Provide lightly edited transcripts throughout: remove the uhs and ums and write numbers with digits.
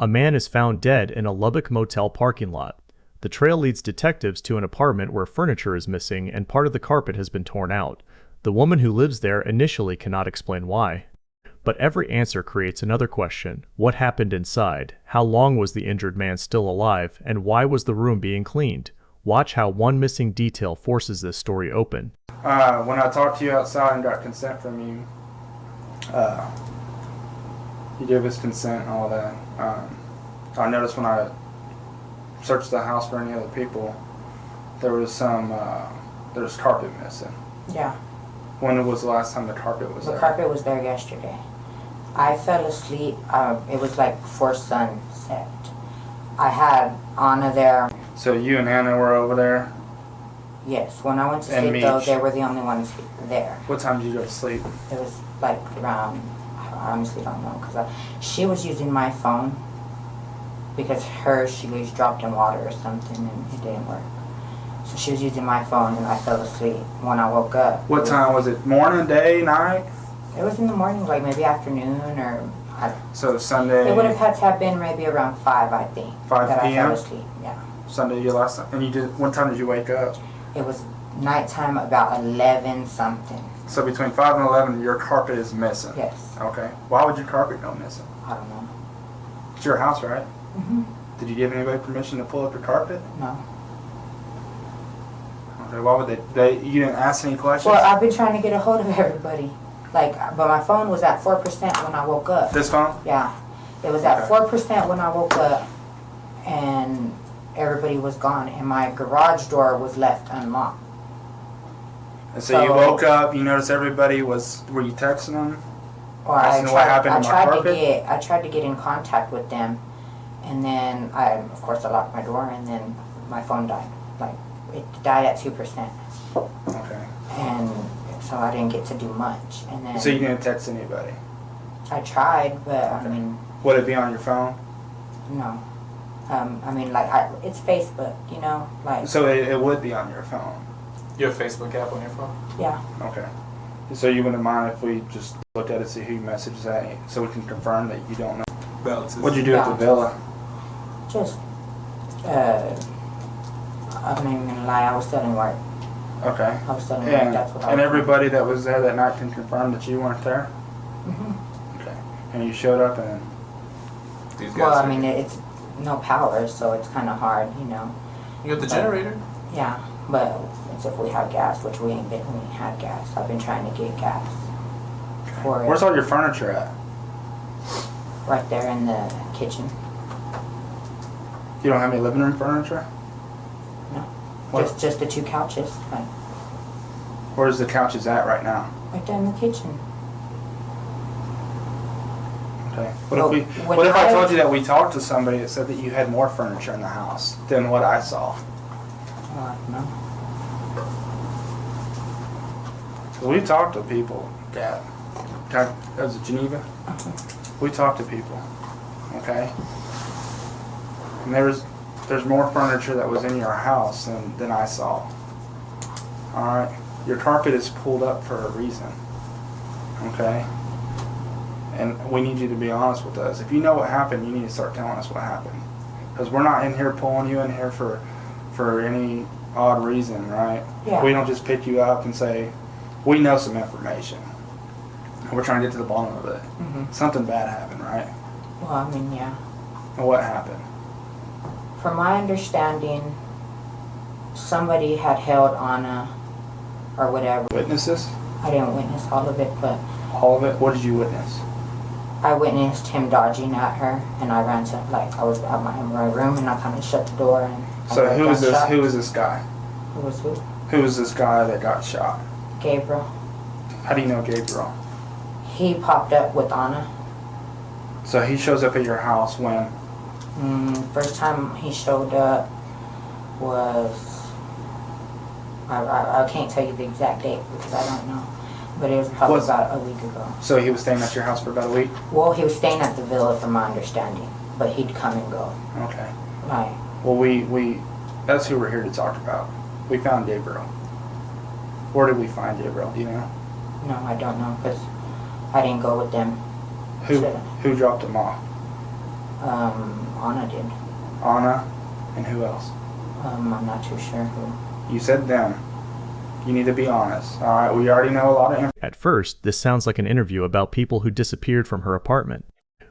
A man is found dead in a Lubbock motel parking lot. The trail leads detectives to an apartment where furniture is missing and part of the carpet has been torn out. The woman who lives there initially cannot explain why. But every answer creates another question. What happened inside? How long was the injured man still alive? And why was the room being cleaned? Watch how one missing detail forces this story open. When I talked to you outside and got consent from you, you gave us consent and all that. I noticed when I searched the house for any other people, there was carpet missing. Yeah. When was the last time the carpet was there? The carpet was there yesterday. I fell asleep. It was like before sunset. I had Anna there. So you and Anna were over there? Yes. When I went to And sleep, though, Meech. they were the only ones there. What time did you go to sleep? It was like around, I honestly don't know, because she was using my phone because she was dropped in water or something and it didn't work. So she was using my phone and I fell asleep. When I woke up. What time was it? Morning, day, night? It was in the morning, like maybe afternoon or... So Sunday? It would have had to have been maybe around 5, I think. 5 that p.m.? I fell asleep, yeah. Sunday, your last time. And you did. What time did you wake up? It was nighttime, about 11 something. So between 5 and 11, your carpet is missing? Yes. Okay. Why would your carpet go missing? I don't know. It's your house, right? Mm-hmm. Did you give anybody permission to pull up your carpet? No. Okay, why would you didn't ask any questions? Well, I've been trying to get a hold of everybody. But my phone was at 4% when I woke up. This phone? Yeah. It was at 4% when I woke up, and everybody was gone, and my garage door was left unlocked. And so you woke up, you noticed everybody was, were you texting them? Or Asking what happened to my carpet? I tried to get in contact with them, and then of course I locked my door, and then my phone died. Like, it died at 2%. Okay. And so I didn't get to do much. And then So you didn't text anybody? I tried, but Okay. I mean... Would it be on your phone? No. I mean, like, it's Facebook, you know? Like. So it would be on your phone? You have a Facebook app on your phone? Yeah. Okay. So you wouldn't mind if we just looked at it, see who messaged that, so we can confirm that you don't know? Balances. What'd you do at the villa? Just, I'm not even gonna lie, I was selling work. Okay. I was selling work, that's what I was And doing. everybody that was there that night can confirm that you weren't there? Mm-hmm. Okay. And you showed up and... These guys Well, I are- mean, it's no power, so it's kind of hard, you know? You got the generator? Yeah, but it's if we have gas, which we ain't had gas. I've been trying to get gas for it. Where's all your furniture at? Right there in the kitchen. You don't have any living room furniture? No. What? Just the 2 couches, like, Where's the couches at right now? right there in the kitchen. Okay. Well, What if I told you that we talked to somebody that said that you had more furniture in the house than what I saw? No. Because we talked to people, Gab. Was it Geneva? We talked to people, okay? And there's more furniture that was in your house than I saw. Alright? Your carpet is pulled up for a reason, okay? And we need you to be honest with us. If you know what happened, you need to start telling us what happened. Because we're not in here pulling you in here for any odd reason, right? Yeah. We don't just pick you up and say, we know some information. We're trying to get to the bottom of it. Mm-hmm. Something bad happened, right? Well, I mean, yeah. And what happened? From my understanding, somebody had held Anna or whatever. Witnesses? I didn't witness all of it, but All of it? What did you witness? I witnessed him dodging at her, and I ran to, like, I was at my room, and I kind of shut the door. And So I who got was this? shot. Who was this guy? Who was who? Who was this guy that got shot? Gabriel. How do you know Gabriel? He popped up with Anna. So he shows up at your house when? First time he showed up was, I can't tell you the exact date because I don't know, but it was probably about a week ago. So he was staying at your house for about a week? Well, he was staying at the villa from my understanding, but he'd come and go. Okay. Right. Well, we that's who we're here to talk about. We found Gabriel. Where did we find Gabriel? Do you know? No, I don't know because I didn't go with them. Who dropped him off? Anna did. Anna, and who else? I'm not too sure who. You said them. You need to be honest. All right, we already know a lot of information. At first, this sounds like an interview about people who disappeared from her apartment.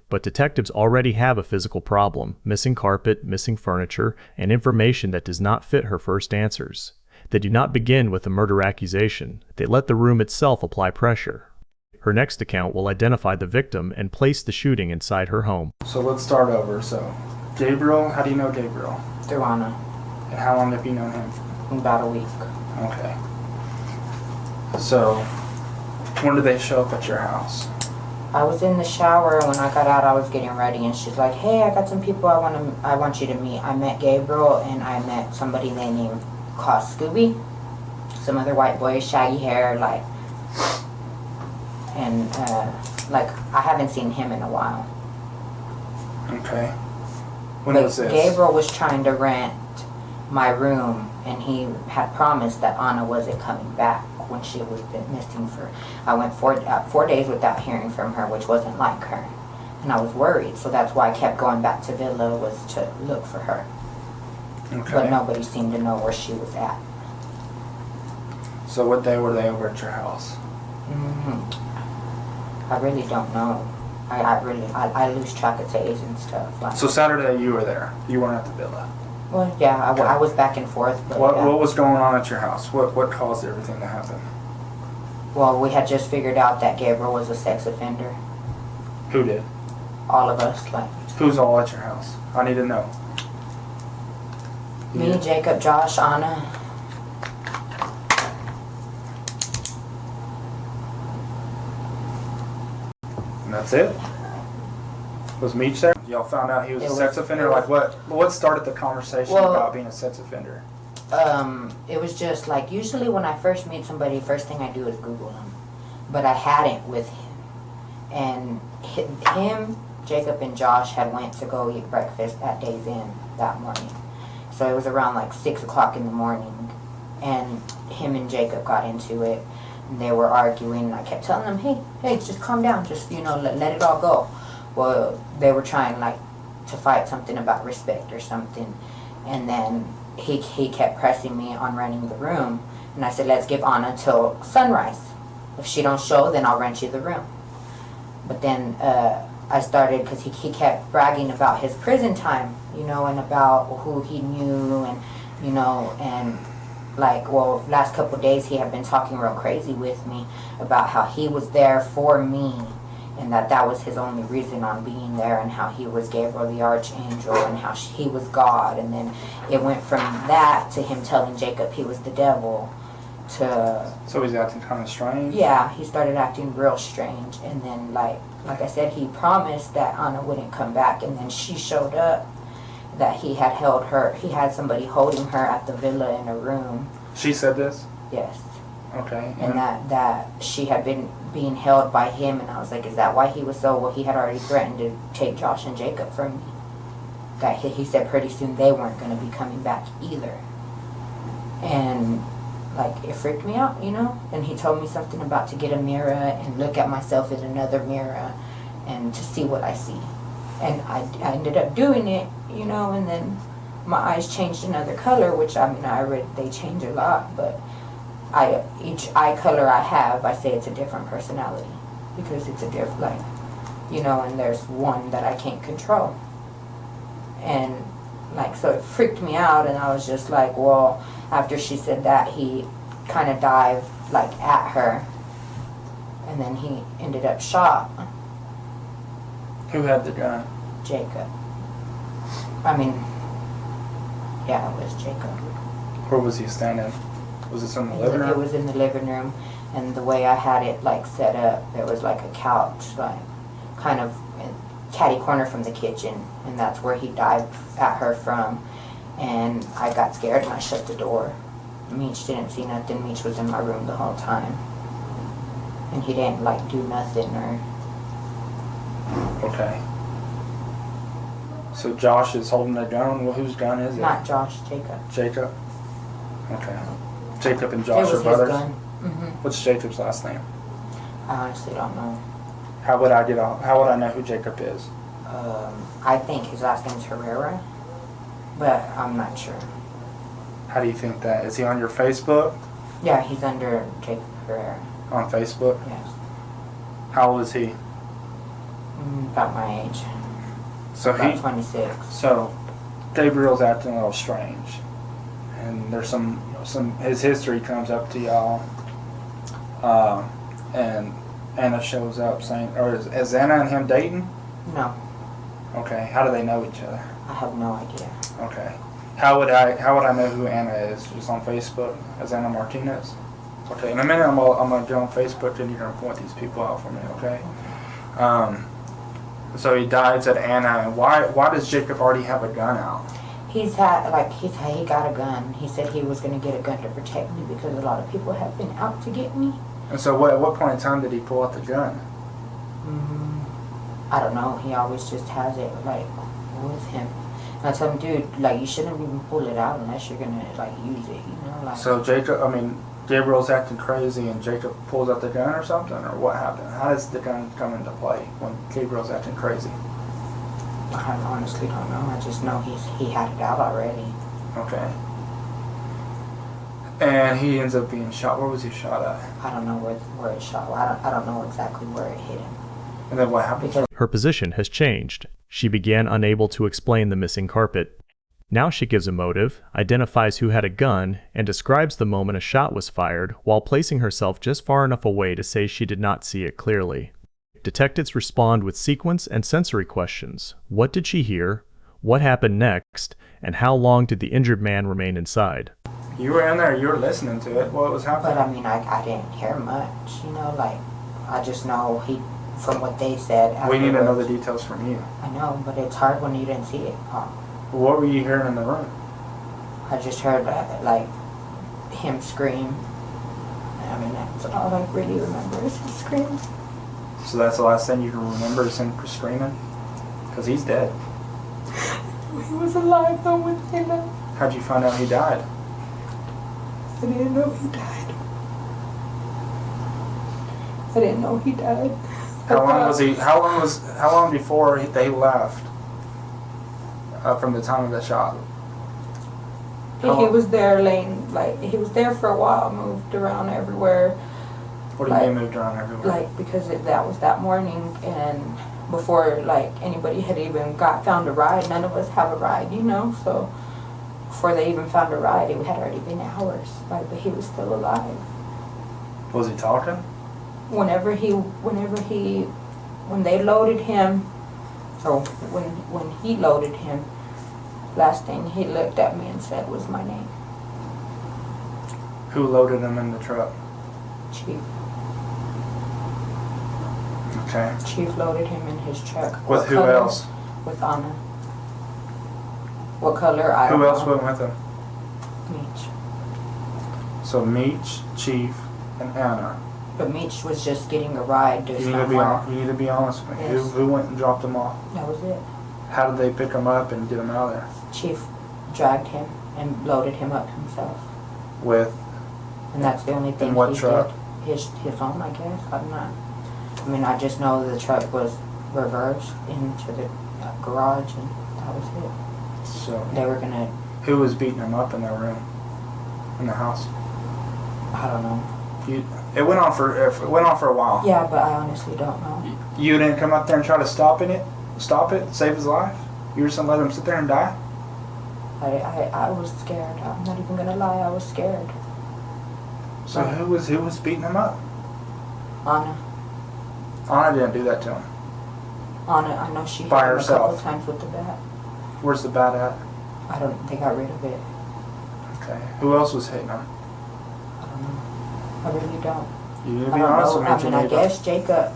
But detectives already have a physical problem: missing carpet, missing furniture, and information that does not fit her first answers. They do not begin with a murder accusation. They let the room itself apply pressure. Her next account will identify the victim and place the shooting inside her home. So let's start over. So, Gabriel, how do you know Gabriel? Through Anna. And how long have you known him? About a week. Okay. So, when did they show up at your house? I was in the shower, and when I got out, I was getting ready, and she's like, "Hey, I got some people I want you to meet." I met Gabriel, and I met somebody they named called Scooby. Some other white boy, shaggy hair, like, and like I haven't seen him in a while. Okay. When But was this? Gabriel was trying to rent my room, and he had promised that Anna wasn't coming back when she was been missing for. I went 4 days without hearing from her, which wasn't like her, and I was worried. So that's why I kept going back to Villa, was to look for her. Okay. But nobody seemed to know where she was at. So what day were they over at your house? I really don't know. I lose track of days and stuff. Like, So Saturday you were there. You weren't at the villa. well, yeah, I was back and forth. But What yeah. what was going on at your house? What caused everything to happen? Well, we had just figured out that Gabriel was a sex offender. Who did? All of us, like Who's all at your house? I need to know. me, Yeah. Jacob, Josh, Anna. And that's it? Was Meach there? Y'all found out he was It a sex was- offender? it Like was- what started the conversation Well- about being a sex offender? It was just like, usually when I first meet somebody, first thing I do is Google them. But I hadn't with him. And him, Jacob, and Josh had went to go eat breakfast at Days Inn that morning. So it was around like 6 o'clock in the morning. And him and Jacob got into it. And they were arguing. And I kept telling them, hey, just calm down. Just, let it all go. Well, they were trying like to fight something about respect or something. And then he kept pressing me on renting the room, and I said, let's give Anna till sunrise. If she don't show, then I'll rent you the room. But then I started, because he kept bragging about his prison time, and about who he knew, and and like, well, last couple of days he had been talking real crazy with me about how he was there for me, and that was his only reason on being there, and how he was Gabriel the Archangel, and how he was God. And then it went from that to him telling Jacob he was the devil, to, So he's acting kind of strange? yeah, he started acting real strange. And then like I said, he promised that Anna wouldn't come back, and then she showed up, that he had held her, he had somebody holding her at the villa in a room. She said this? Yes. Okay. And that she had been being held by him, and I was like, is that why he was so, well, he had already threatened to take Josh and Jacob from me. That he said pretty soon they weren't going to be coming back either. And like, it freaked me out, and he told me something about to get a mirror and look at myself in another mirror and to see what I see. And I ended up doing it, and then my eyes changed another color, which I read they change a lot, but each eye color I have, I say it's a different personality, because it's a different, and there's one that I can't control. And so it freaked me out, and I was just like, well, after she said that, he kind of dived at her, and then he ended up shot. Who had the gun? Jacob. Yeah, it was Jacob. Where was he standing? Was this in the living room? It was in the living room, and the way I had it set up, there was a couch, kind of catty corner from the kitchen, and that's where he dived at her from. And I got scared and I shut the door. Meech didn't see nothing. Meech was in my room the whole time, and he didn't do nothing or. Okay. So Josh is holding a gun. Well, whose gun is it? Not Josh, Jacob. Jacob? Okay. Jacob and It Josh was are brothers? his gun. What's Jacob's last name? I honestly don't know. How would I know who Jacob is? I think his last name's Herrera, but I'm not sure. How do you think that? Is he on your Facebook? Yeah, he's under Jacob Herrera. On Facebook? Yes. How old is he? About my age. So About 26. So Gabriel's acting a little strange, and there's some his history comes up to y'all, and Anna shows up saying, or is Anna and him dating? No, Okay. How do they know each other? I have no idea. Okay. How would I know who Anna is? Just on Facebook as Anna Martinez? Okay. In a minute I'm gonna go on Facebook and you're gonna point these people out for me. Okay. So he died, said Anna. And why does Jacob already have a gun out? He got a gun. He said he was going to get a gun to protect me because a lot of people have been out to get me. And so at what point in time did he pull out the gun? I don't know. He always just has it like with him. And I told him, dude, like you shouldn't even pull it out unless you're gonna like use it. You know, like. So Gabriel's acting crazy and Jacob pulls out the gun or something, or what happened? How does the gun come into play when Gabriel's acting crazy? I honestly don't know. I just know he had it out already. Okay. And he ends up being shot. Where was he shot at? I don't know where it shot. I don't know exactly where it hit him. And then what happened? Because Her position has changed. She began unable to explain the missing carpet. Now she gives a motive, identifies who had a gun, and describes the moment a shot was fired while placing herself just far enough away to say she did not see it clearly. Detectives respond with sequence and sensory questions. What did she hear? What happened next? And how long did the injured man remain inside? You were in there. You were listening to it. What was happening? But I mean, I didn't hear much. You know, like I just know from what they said. We need to know afterwards. the details from you. I know, but it's hard when you didn't see it. What were you hearing in the room? I just heard like him scream. I mean, that's all I really remember is his screams. So that's the last thing you can remember is him screaming? Because he's dead. He was alive though when they left. How'd you find out he died? I didn't know he died. I didn't know he died. How long was he? How long before they left? From the time of the shot. He was there he was there for a while, moved around everywhere. What do you mean moved around everywhere? Like, because that was that morning, and before, like, anybody had even found a ride, none of us have a ride, you know, so before they even found a ride, it had already been hours, like, but he was still alive. Was he talking? When they loaded him, or when he loaded him, last thing he looked at me and said was my name. Who loaded him in the truck? Chief. Okay. Chief loaded him in his truck. With What who color? else? With Anna. What color? I don't Who else know. went with him? Meech. So Meech, Chief, and Anna. But Meech was just getting a ride to You need to be honest with me. Yes. Who went and dropped him off? That was it. How did they pick him up and get him out of there? Chief dragged him and loaded him up himself. With And that's the only thing In what he truck? did. His own, I guess. I mean, I just know the truck was reversed into the garage, and that was it. so They were gonna, who was beating him up in their room? In the house? I don't know. It went on for a while. Yeah, but I honestly don't know. You didn't come up there and try to stop it, save his life? You were just gonna let him sit there and die? I was scared. I'm not even gonna lie. I was scared. So who was beating him up? Anna. Anna didn't do that to him. Anna, I know she hit By him a couple herself. times with the bat. Where's the bat at? I don't. They got rid of it. Okay. Who else was hitting him? I don't know. I really don't. You need to I be don't honest know. with me, I mean, I Geneva. guess Jacob.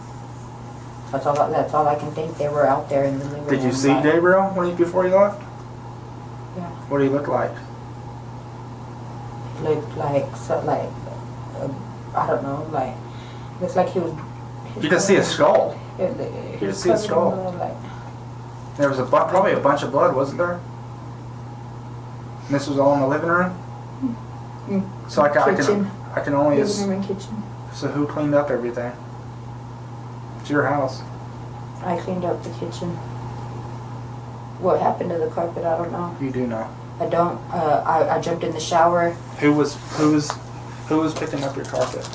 That's all I can think. They were out there in the living room. Did you see like- Gabriel before he left? Yeah. What did he look like? Looked like I don't know. Like looks like he was. You can see a skull. He You was see a covered in skull. blood, like, There was probably a bunch of blood, wasn't there? And this was all in the living room. So I kitchen. can only. Living room and kitchen. So who cleaned up everything? It's your house. I cleaned up the kitchen. What happened to the carpet? I don't know. You do know. I don't. I jumped in the shower. Who was picking up your carpet?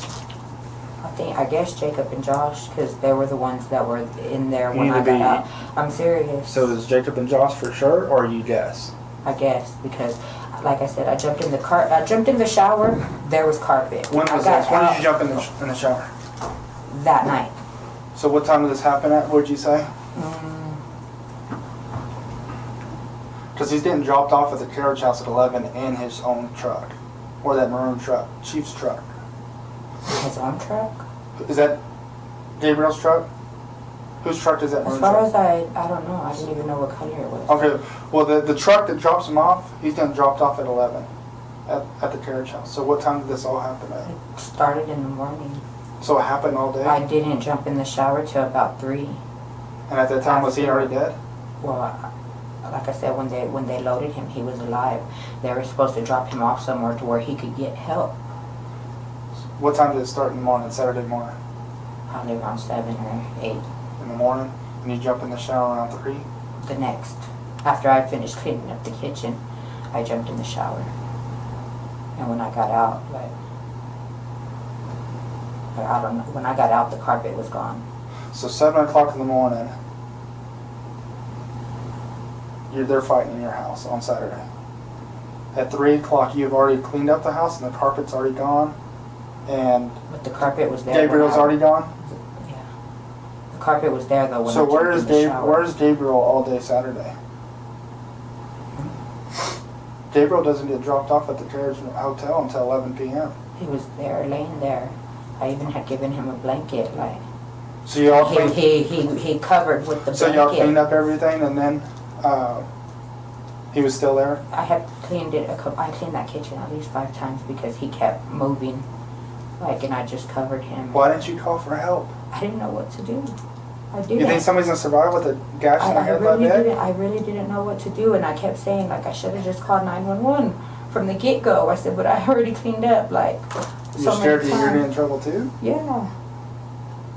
I guess Jacob and Josh, because they were the ones that were in there when You I need to got out. I'm serious. So is Jacob and Josh for sure, or you guess? I guess because, like I said, I jumped in the shower. There was carpet. When I was got this? When did you out jump in the shower? that night? So what time did this happen at? What'd you say? Because he's getting dropped off at the carriage house at 11 in his own truck, or that maroon truck, Chief's truck. His own truck. Is that Gabriel's truck? Whose truck is that As maroon far truck? as I don't know. I didn't even know what color it was. Okay, well the truck that drops him off, he's getting dropped off at 11 at the carriage house. So what time did this all happen at? It started in the morning. So it happened all day? I didn't jump in the shower till about 3. And at that time, was he already dead? Well, like I said, when they loaded him, he was alive. They were supposed to drop him off somewhere to where he could get help. What time did it start in the morning, Saturday morning? Probably around 7 or 8. In the morning? And you jump in the shower around 3? The next, after I finished cleaning up the kitchen, I jumped in the shower. And when I got out, I don't know, when I got out, the carpet was gone. So 7 o'clock in the morning, they're fighting in your house on Saturday. At 3 o'clock, you've already cleaned up the house and the carpet's already gone. And But the carpet was there. Gabriel's already gone? Yeah. The carpet was there though when So I jumped in the shower. where's Gabriel all day Saturday? Gabriel doesn't get dropped off at the carriage hotel until 11 p.m. He was there, laying there. I even had given him a blanket, like So you all cleaned, he covered with the so blanket. y'all cleaned up everything and then he was still there? I had cleaned it I cleaned that kitchen at least 5 times because he kept moving, and I just covered him. Why didn't you call for help? I didn't know what to do. I didn't. You think somebody's gonna survive with a gash in their head like that? I really didn't know what to do, and I kept saying I should have just called 911 from the get go. I said, but I already cleaned up You're so scared many that you're times. in trouble too? Yeah.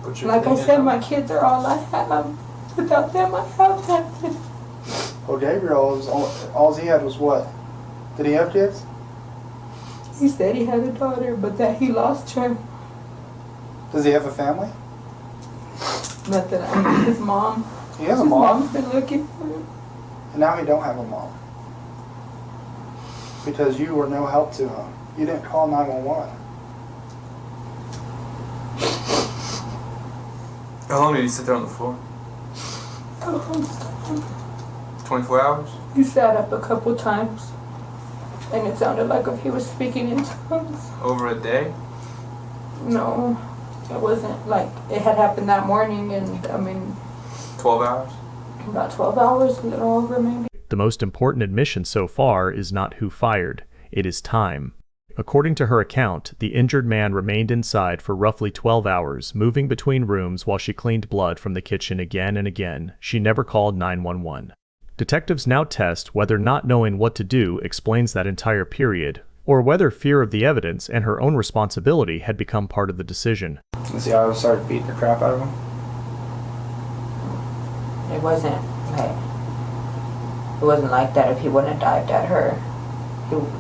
Put your Like I opinion said, on my it. kids are all I have. Without them, I have nothing. Well, Gabriel, all he had was what? Did he have kids? He said he had a daughter, but that he lost her. Does he have a family? Nothing. I mean, his mom. He has a His mom, mom's been looking for him. and now he don't have a mom. Because you were no help to him. You didn't call 911. How long did he sit there on the floor? 24 hours? He sat up a couple times, and it sounded like if he was speaking in tongues. Over a day? No, it wasn't it had happened that morning, and 12 hours? about 12 hours, a little over maybe. The most important admission so far is not who fired, it is time. According to her account, the injured man remained inside for roughly 12 hours, moving between rooms while she cleaned blood from the kitchen again and again. She never called 911. Detectives now test whether not knowing what to do explains that entire period, or whether fear of the evidence and her own responsibility had become part of the decision. And see, I started beating the crap out of him. It wasn't like that. If he wouldn't have dived at her,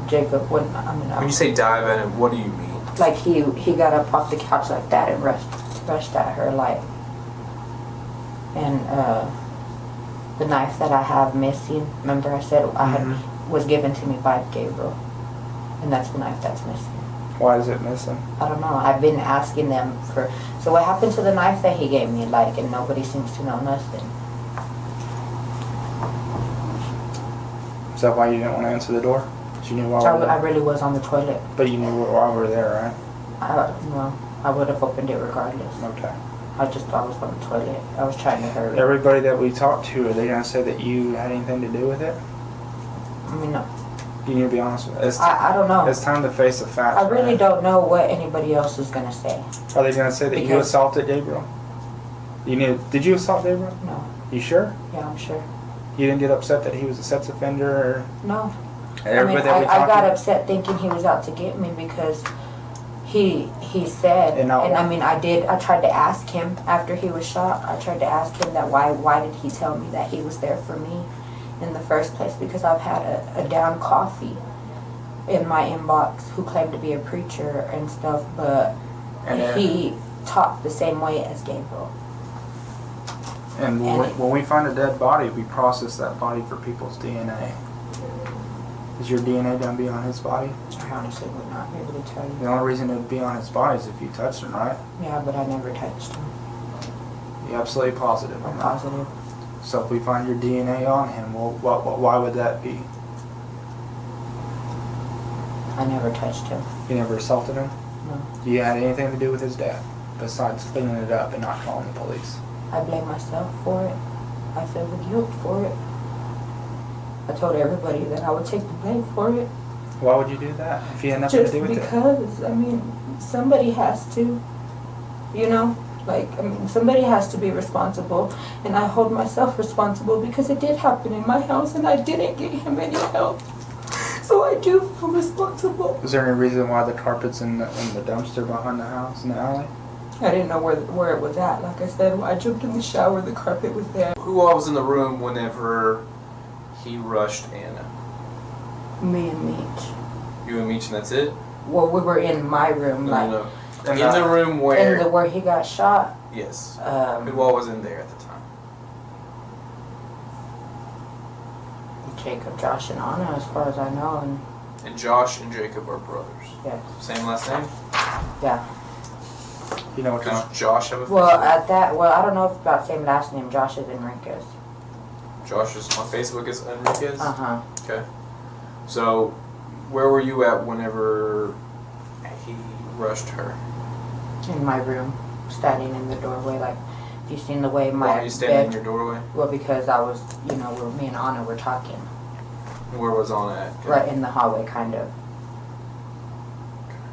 Jacob wouldn't. When you say dive at him, what do you mean? Like he got up off the couch like that and rushed at her and the knife that I have missing. Remember I said was given to me by Gabriel, and that's the knife that's missing. Why is it missing? I don't know. I've been asking them for. So what happened to the knife that he gave me? And nobody seems to know nothing. Is that why you didn't want to answer the door? 'Cause you knew why we were I there. really was on the toilet. But you knew why we were there, Well, I would have opened it regardless. right? Okay. I was on the toilet. I was trying to hurry. Everybody that we talked to, are they going to say that you had anything to do with it? No. You need to be honest with us. I don't know. It's time to face the facts. I really right? don't know what anybody else is gonna say. Are they going to say that you Because- assaulted Gabriel? Did you assault Gabriel? No. You sure? Yeah, I'm sure. You didn't get upset that he was a sex offender or No. everybody that we I talked got to? upset thinking he was out to get me because he said, And now- I tried to ask him after he was shot. I tried to ask him that why did he tell me that he was there for me in the first place because I've had a down coffee in my inbox who claimed to be a preacher and stuff, but he talked the same way as Gabriel. And when we find a dead body, we process that body for people's DNA. Is your DNA going to be on his body? I honestly would not be able to tell you. The only reason it would be on his body is if you touched him, right? Yeah, but I never touched him. You're absolutely positive. I'm positive. So if we find your DNA on him, well, why would that be? I never touched him. You never assaulted him? No. You had anything to do with his death besides cleaning it up and not calling the police? I blame myself for it. I feel the guilt for it. I told everybody that I would take the blame for it. Why would you do that if you had nothing Just to do with it? because, I mean, somebody has to, you know? Like, I mean, somebody has to be responsible. And I hold myself responsible because it did happen in my house and I didn't get him any help. So I do feel responsible. Is there any reason why the carpet's in the dumpster behind the house, in the alley? I didn't know where it was at. Like I said, when I jumped in the shower, the carpet was there. Who all was in the room whenever he rushed Anna? Me and Meech. You and Meech, and that's it? Well, we were in my room, like No. In the room where... where he got shot. Yes. Who all was in there at the time? Jacob, Josh, and Anna, as far as I know, And Josh and Jacob are brothers. Yes. Same last name? Yeah. You know what Does Josh have a Well, Facebook? I don't know if it's about same last name. Josh is Enriquez. Josh is on Facebook is Enriquez? Uh-huh. Okay. So, where were you at whenever he rushed her? In my room, standing in the doorway, like, if you've seen the way my Why are you standing in bed... your doorway? Well, because I was, me and Anna were talking. Where was Anna at? Right in the hallway, kind of.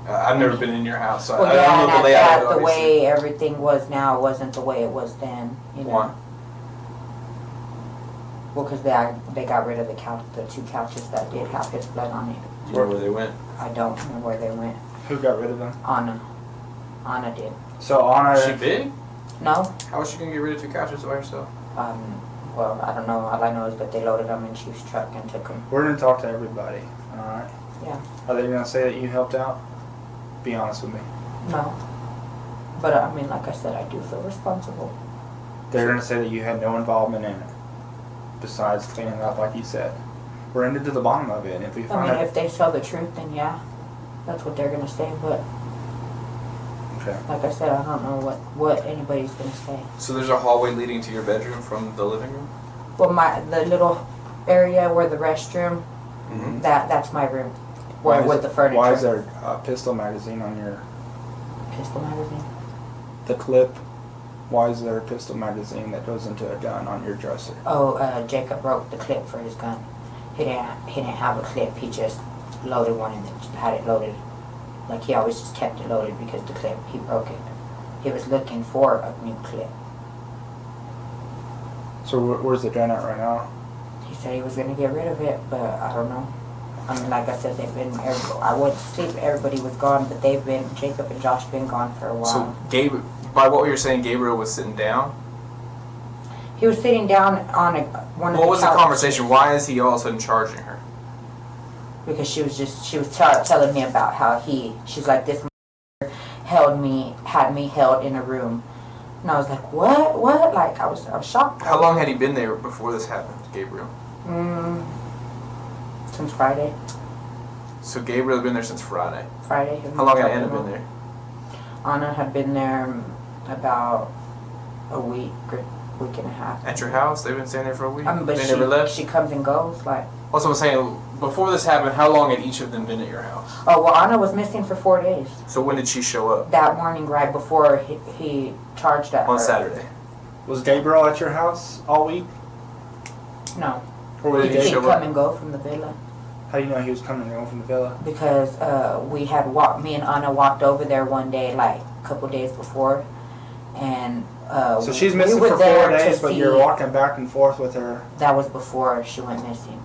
I've never been in your house, so Well, I yeah, don't know and the at layout that, of it, the obviously. way everything was now wasn't the way it was then, you know. Why? Well, because they got rid of the two couches that did have his blood on it. Do you know where they went? I don't know where they went. Who got rid of them? Anna did. So Anna... Is she big? No? How was she going to get rid of two couches by herself? Well, I don't know. All I know is that they loaded them in Chief's truck and took them. We're going to talk to everybody, alright? Yeah. Are they going to say that you helped out? Be honest with me. No. But, I mean, like I said, I do feel responsible. They're going to say that you had no involvement in it, besides cleaning it up like you said. We're into the bottom of it, and if we I find mean, it... if they tell the truth, then yeah. That's what they're going to say, but... Okay. Like I said, I don't know what anybody's going to say. So there's a hallway leading to your bedroom from the living room? Well, the little area where the restroom, Mm-hmm. that's my room. Where with the furniture. Why is there a pistol magazine on your... Pistol magazine? The clip? Why is there a pistol magazine that goes into a gun on your dresser? Oh, Jacob broke the clip for his gun. He didn't have a clip. He just loaded one and had it loaded. Like he always just kept it loaded because the clip, he broke it. He was looking for a new clip. So where's the gun at right now? He said he was going to get rid of it, but I don't know. I mean, like I said, I went to sleep, everybody was gone, but Jacob and Josh been gone for a while. So by what you're saying, Gabriel was sitting down? He was sitting down on one of the couches. What was the conversation? Why is he all of a sudden charging her? Because she was telling me about how she's like, this had me held in a room. And I was like, what? Like, I was shocked. How long had he been there before this happened, Gabriel? Since Friday. So Gabriel had been there since Friday. Friday. How long had Anna been there? Anna had been there about a week and a half. At your house? They've been staying there for a week? But they never left? she comes and goes, like. That's what I'm saying. Before this happened, how long had each of them been at your house? Oh, well, Anna was missing for 4 days. So when did she show up? That morning, right before he charged at her. On Saturday. Was Gabriel at your house all week? No. Or was He he didn't show come up? and go from the villa. How do you know he was coming and going from the villa? Because me and Anna walked over there one day, like a couple days before, and So she's we missing were for there 4 to days, but see- you're walking back and forth with her. That was before she went missing.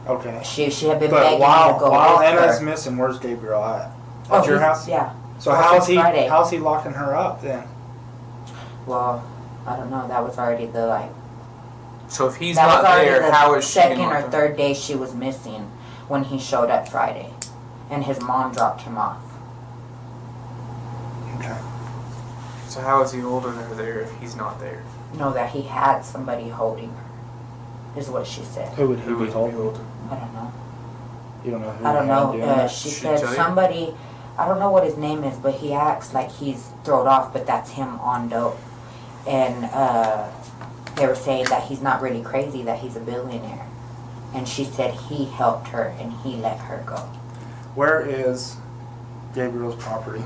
Okay. She had been But begging me while to go while with Anna's her. missing, where's Gabriel at? Oh, At your he's- house? Yeah. So Well, how's since Friday. how's he locking her up then? Well, I don't know. That was already the So if he's That not was already there, the how is she second gonna or want third day she was missing when he showed up Friday, and his mom dropped him off. Okay. So how is he holding her there if he's not there? Know that he had somebody holding her, is what she said. Who would he Who be would holding? I don't know. You don't know who. I don't he had know. doing that? She She said tell you? somebody. I don't know what his name is, but he acts like he's thrown off, but that's him on dope. And they were saying that he's not really crazy, that he's a billionaire. And she said he helped her and he let her go. Where is Gabriel's property?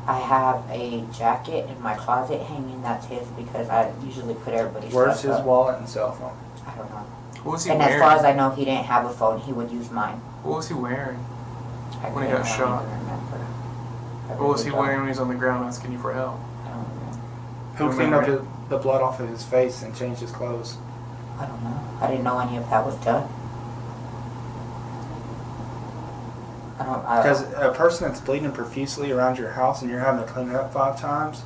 I have a jacket in my closet hanging. That's his because I usually put everybody's Where's stuff his up. wallet and cell phone? I don't know. What was he And wearing? as far as I know, he didn't have a phone. He would use mine. What was he wearing? I When he couldn't got really shot. remember. I What was he really don't. wearing when he was on the ground asking you for help? I don't know. Who Remember cleaned up it? the blood off of his face and changed his clothes? I don't know. I didn't know any of that was done. Because a person that's bleeding profusely around your house and you're having to clean it up 5 times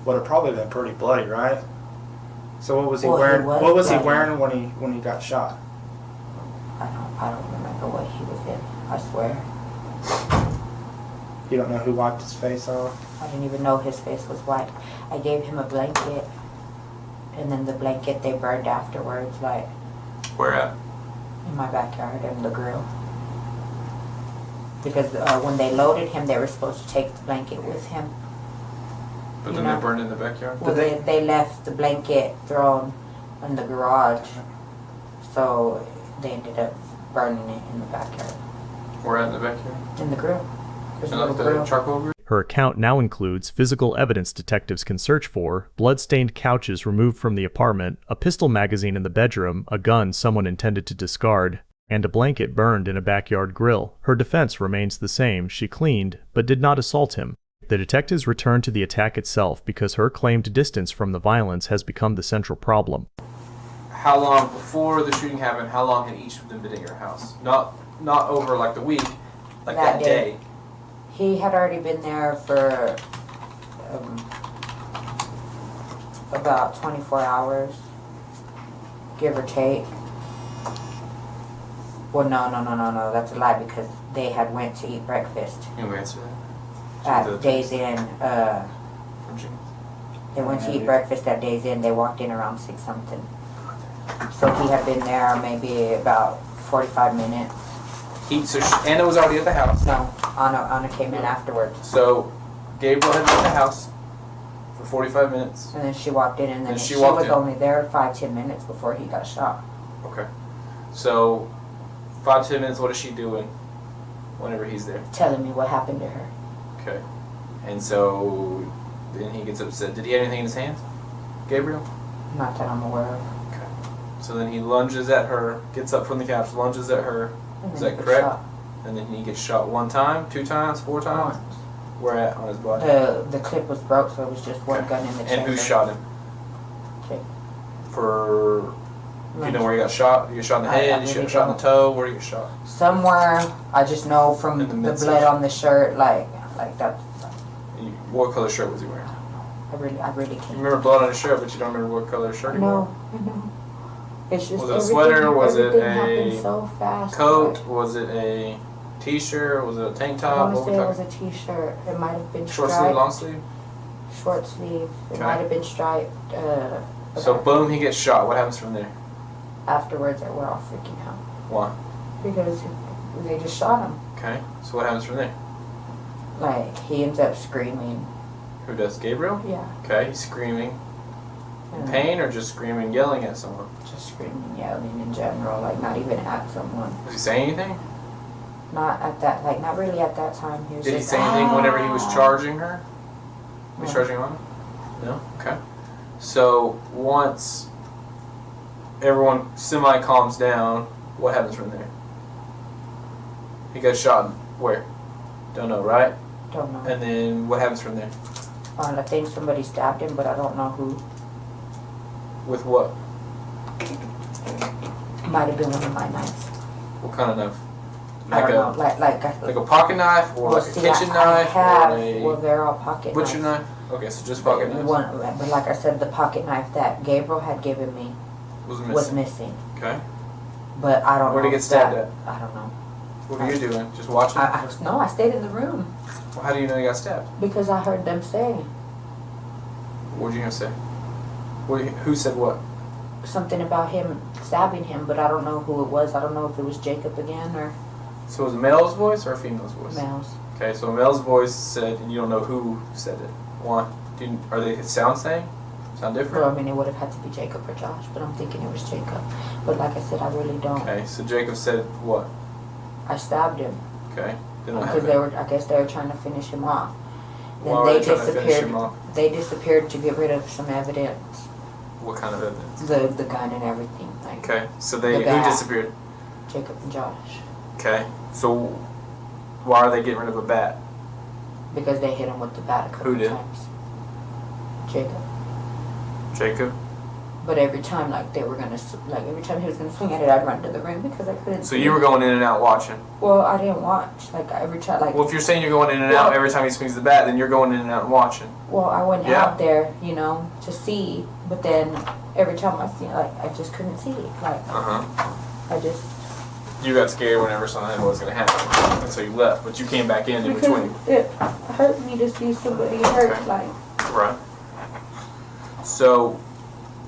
would have probably been pretty bloody, right? So what was he Well, he wearing? was What was he bloody. wearing when he got shot? I don't remember what he was in. I swear. You don't know who wiped his face off? I didn't even know his face was white. I gave him a blanket, and then the blanket they burned afterwards, like Where at? in my backyard in the grill. Because when they loaded him, they were supposed to take the blanket with him. But You then know? they burned in the backyard? Well, they left the blanket thrown in the garage, so they ended up burning it in the backyard. Where at in the backyard? In the grill. There's a And little like the grill. charcoal grill? Her account now includes physical evidence detectives can search for, blood-stained couches removed from the apartment, a pistol magazine in the bedroom, a gun someone intended to discard, and a blanket burned in a backyard grill. Her defense remains the same. She cleaned, but did not assault him. The detectives return to the attack itself because her claimed distance from the violence has become the central problem. How long before the shooting happened, how long had each of them been at your house? Not over like the week, like That that day. day. He had already been there for about 24 hours, give or take. Well, no, that's a lie because they had went to eat breakfast You answer that. at Days Inn. From Jim. They went to eat breakfast at Days Inn. They walked in around 6 something. So he had been there maybe about 45 minutes. Anna was already at the house. No, Anna came in afterwards. So Gabriel had been at the house for 45 minutes. And then she walked in, and then And she she walked was in. only there 5-10 minutes before he got shot. Okay. So 5-10 minutes, what is she doing whenever he's there? Telling me what happened to her. Okay. And so then he gets upset. Did he have anything in his hands? Gabriel? Not that I'm aware of. Okay. So then he lunges at her, gets up from the couch, lunges at her. And Is then that he was correct? shot And then he gets shot 1 time, 2 times, 4 times? once. Where at on his body? The clip was broke, so it was just one Okay. gun in the And chamber. who shot him? Okay. For, you know where he got shot? You got shot in the I head, you really got shot in the toe, where did you get shot? Somewhere, I just know from In the the blood midsection. on the shirt, like that. What color shirt was he wearing? I really You can't. remember blood on his shirt, but you don't remember what color shirt he wore? No. It's just Was it a sweater? Was it everything a happened so fast. Coat? like, Was it a t-shirt? Was it a tank I top? want to What say we it was talking? a t-shirt. It might have been Short striped. sleeve, long sleeve? Short sleeve. It Okay. might have been striped. So but boom, he gets shot. What happens from there? afterwards, we're all freaking out Why? because they just shot him. Okay. So what happens from there? Like he ends up screaming. Who does? Gabriel? Yeah. Okay, he's screaming. In and pain or just screaming, yelling at someone? Just screaming, yelling in general. Like not even at someone. Was he saying anything? Not at that. Like not really at that time. He was Did he just, say anything whenever he was "Ah." charging her? Was he No. charging on? No? Okay. So once everyone semi-calms down, what happens from there? He got shot where? Don't know, right? Don't know. And then what happens from there? I think somebody stabbed him, but I don't know who. With what? Might have been one of my knives. What kind of knife? I Like don't know. like a pocket knife or like a see, kitchen I knife have, or well, a they're all pocket butcher knives. knife? Okay, so just pocket knives. But like I said, the pocket knife that Gabriel had given me, was missing. Okay. But I don't know. Where'd he get stabbed at? I don't know. What were you doing? Just watching? I stayed in the room Well, how do you know he got stabbed? because I heard them say What were you gonna say? Who said what? something about him stabbing him, but I don't know who it was. I don't know if it was Jacob again or So it was a male's voice or a female's voice? Mel's. Okay, so a male's voice said, and you don't know who said it. Why? Are they sound same? Sound different? Well, I mean, it would have had to be Jacob or Josh, but I'm thinking it was Jacob. But like I said, I really don't. Okay, so Jacob said what? I stabbed him Okay. Then what because happened? I guess they were trying to finish him off. Then Why were they they trying to finish disappeared. him off? They disappeared to get rid of some evidence, What kind of evidence? the gun and everything. Like Okay, so The who bat. disappeared? Jacob and Josh, Okay, so why are they getting rid of a bat? because they hit him with the bat a couple Who did? times. Jacob. Jacob? But every time, like they were gonna, like every time he was gonna swing at it, I'd run to the ring because I couldn't. So see. you were going in and out watching. Well, I didn't watch. Like every time, like. Well, if you're saying you're going in and out every time he swings the bat, then you're going in and out and watching. Well, I went Yeah. out there, you know, to see, but then every time I see it, like I just couldn't see it. Like I just. You got scared whenever something was going to happen, and so you left. But you came back in between. It hurt me to see somebody hurt, Okay. like. Right. So,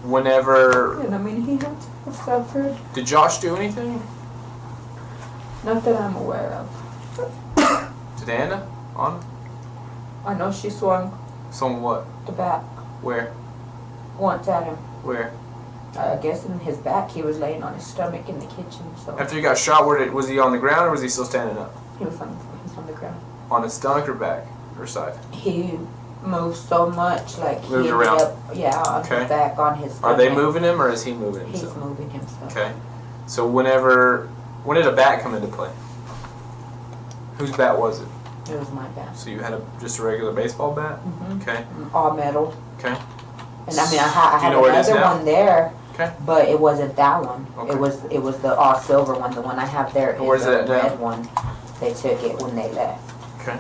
whenever And I mean, he had to have suffered. did Josh do anything? Not that I'm aware of. Did Anna on I know she swung someone what? the bat Where? once at him. Where? I guess in his back, he was laying on his stomach in the kitchen, so After he got shot, was he on the ground or was he still standing up? he was on the ground. On his stomach or back or side? He moved so much, like he Moved ended around. up, on Okay. his back, on his Are stomach. they moving him or is he moving He's himself? moving himself. Okay. So when did a bat come into play? Whose bat was it? It was my bat. So you had just a regular baseball bat? Mhm. Okay. All metal. Okay. And I mean, I Do you had know where it is another now? one there, Okay. but it wasn't that one. Okay. It was the all silver one. The one I have there is Where's the it at now? red one. They took it when they left. Okay.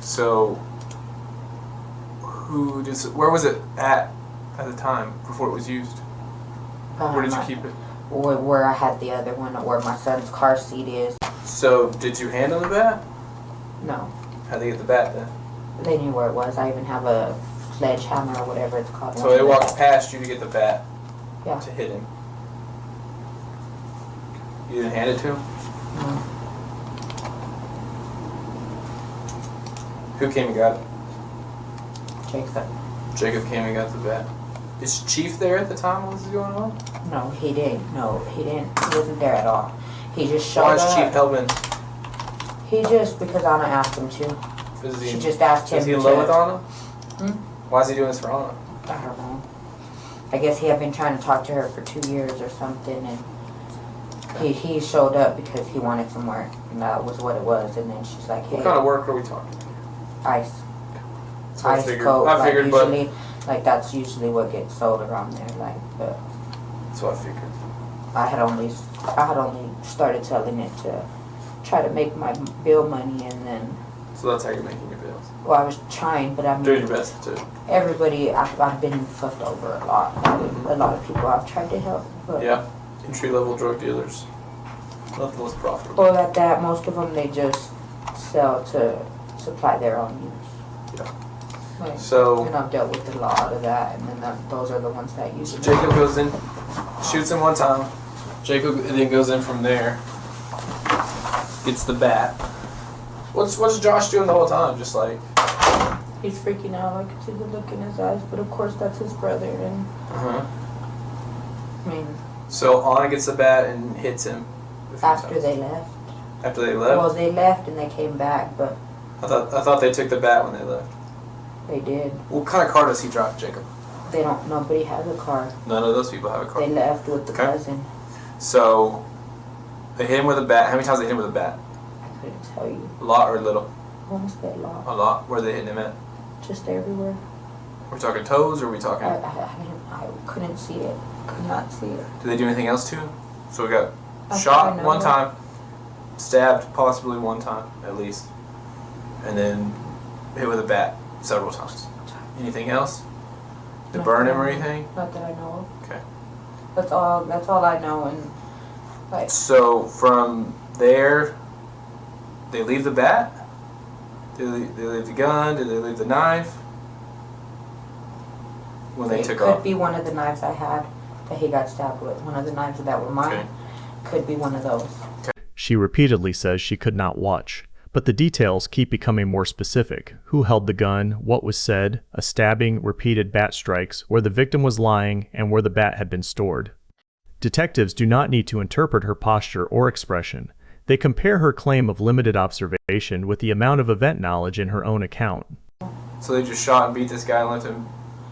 So where was it at the time before it was used? Where did you keep it? Where I had the other one, where my son's car seat is. So did you handle the bat? No, How'd they get the bat then? they knew where it was. I even have a sledgehammer or whatever it's called. So they walked past you to get the bat Yeah. to hit him. You didn't hand it to him? No. Who came and got it? Jacob. Jacob came and got the bat. Is Chief there at the time when this is going on? No, he didn't. No, he didn't. He wasn't there at all. He just showed Why is up. Chief Hellman? He just, because Anna asked him to. Is She just asked him Is he in to. love with Anna? Hmm? Why is he doing this for Anna? I don't know. I guess he had been trying to talk to her for 2 years or something, and he showed up because he wanted some work, and that was what it was. And then she's like, "Hey, What kind of work are we talking? ice, That's what I ice figured. coat." I Like figured, but usually, like that's usually what gets sold around there. Like, but that's what I figured. I had only started selling it to try to make my bill money, and then So that's how you're making your bills. well, I was trying, but I mean, Doing your best too. everybody I've been fucked over a lot. A lot of people I've tried to help, but Yeah. Entry level drug dealers. Nothing was profitable. well, at that, most of them they just sell to supply their own use. Yeah. Like, So and I've dealt with a lot of that, and then those are the ones that usually. Jacob goes in, shoots him one time. Jacob then goes in from there. Gets the bat. What's Josh doing the whole time? Just like. He's freaking out. I could see the look in his eyes, but of course that's his brother, and Uh-huh. I mean, So Anna gets the bat and hits him. a few after times. they left. After they left. Well, they left and they came back, but I thought they took the bat when they left. they did. What kind of car does he drive, Jacob? They don't. Nobody has a car. None of those people have a car. They left with the Okay. cousin. So they hit him with a bat. How many times they hit him with a bat? I couldn't tell you. A lot or little? Almost that lot. A lot. Where they hitting him at? Just everywhere. We're talking toes, or are we talking? I couldn't see it. Could not see it. Did they do anything else to him? So we got I shot know. one time, stabbed possibly one time at least, and then hit with a bat several times. Anything else? To Not burn that him or I know. anything? Not that I know Okay. That's all I know. And like, So from there, they leave the bat? They leave the gun? Did they leave the knife? When they took off? It could be one of the knives I had that he got stabbed with. One of the knives that were mine. Okay. Could be one of those. She repeatedly says she could not watch, but the details keep becoming more specific. Who held the gun, what was said, a stabbing, repeated bat strikes, where the victim was lying, and where the bat had been stored. Detectives do not need to interpret her posture or expression. They compare her claim of limited observation with the amount of event knowledge in her own account. So they just shot and beat this guy and left him